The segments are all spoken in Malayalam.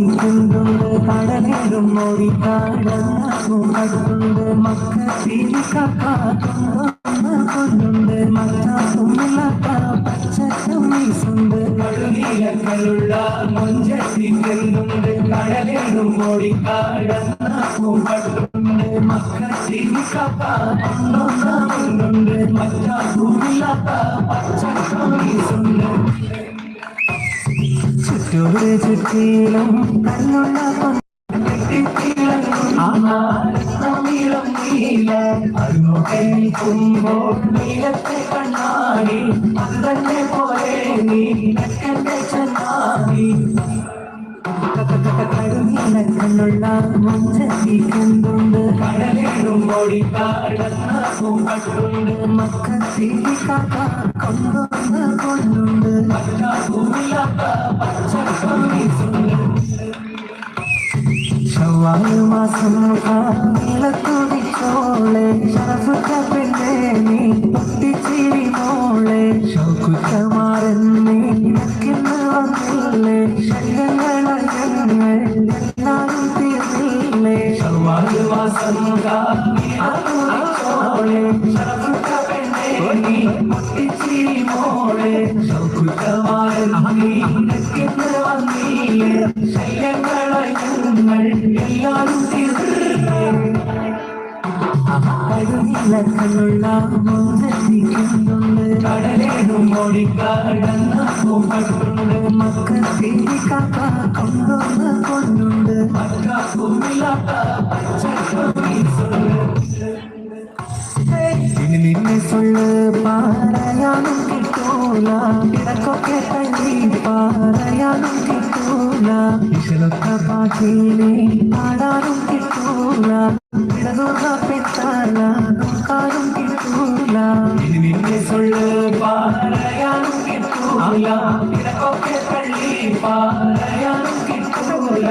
നീക്കുന്നുണ്ട് കടലേറും ഓടിക്കാടുണ്ട് മക്കളീ കൊണ്ടുണ്ട് മറ്റുമില്ലാത്ത പച്ചക്കമ്മീസുണ്ട് കടുനീലങ്ങളുള്ള മൊഞ്ചത്തിക്കുന്നുണ്ട് കടലേറും ഓടിക്കാടുണ്ട് മക്കളീ കൊണ്ടുണ്ട് മറ്റുമില്ലാത്ത പച്ചക്കമ്മീസുണ്ട് ചുറ്റോട് ചുറ്റിലും കണ്ണുള്ള നീളം നീല അറിയുമ്പോൾ നീലത്തെ കണ്ണാടി അത് തന്നെ പോലെ നീലക്കന്റെ ചങ്ങാടി കടുനീല കണ്ണുള്ള മൊഞ്ചത്തിക്കുന്നുണ്ട് കടലേറും ഓടിക്കാടുണ്ട് മക്കത്തി കാക്ക കൊണ്ടുണ്ട് ശവ്വാൽ മാസം നീലത്തുടിച്ചോളെ ശരഫുറ്റ പെണ്ണെ നീ പൊട്ടിച്ചിരി മോളെ ശൗക്കുറ്റമാരൻ നീ ഇടയ്ക്കെന്ന് വന്നില്ലേ ശല്യങ്ങൾ എല്ലാരും തീർന്നില്ലേ ശവ്വാൽ മാസം നീലത്തുടിച്ചോളെ ശരഫുറ്റ പെണ്ണെ നീ പൊട്ടിച്ചിരി മോളെ ശൗക്കുറ്റമാരൻ നീ ഇടയ്ക്കെന്ന് വന്നില്ലേ ശല്യങ്ങൾ എല്ലാരും കടുനീലക്കണ്ണുള്ള മൊഞ്ചത്തിക്കുന്നുണ്ട് കടലേറും ഓടിക്കാടുണ്ട് മക്കത്തി കാക്ക കൊണ്ടുണ്ട് മറ്റുമില്ലാത്ത ഇനി നിന്നെ സൊല്ല് പറയാനും കിട്ടൂല ഇടക്കൊക്കെ തള്ളി പറയാനും കിട്ടൂല ഇഷലൊക്കെ പാട്ടിനെ പാടാനും കിട്ടൂല ഇടതുക പെട്ടാല നോക്കാനും കിട്ടൂല ഇനി നിന്നെ സൊല്ല് പറയാനും കിട്ടൂല ഇടക്കൊക്കെ തള്ളി പറയാനും കിട്ടൂല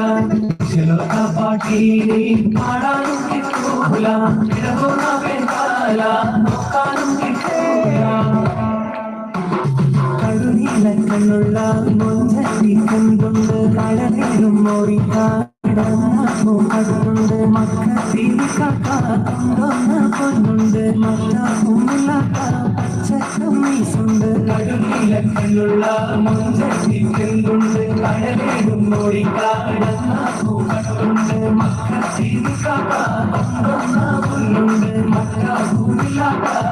ഇഷലൊക്കെ പാട്ടിനെ പാടാനും കിട്ടൂല ഇടതുക പെട്ടാല നോക്കാനും കിട്ടൂല കടുനീലക്കണ്ണുള്ള മൊഞ്ചത്തിക്കുന്നുണ്ട് കടലേറും ഓടിക്കാടുണ്ട് മക്കത്തി കാക്ക കൊണ്ടുണ്ട് മറ്റുമില്ലാത്ത പച്ചക്കമ്മീസുണ്ട് കടുനീലക്കണ്ണുള്ള മൊഞ്ചത്തിക്കുന്നുണ്ട് കടലേറും ഓടിക്കാടുണ്ട് മക്കത്തി കാക്ക കൊണ്ടുണ്ട് മറ്റുമില്ലാത്ത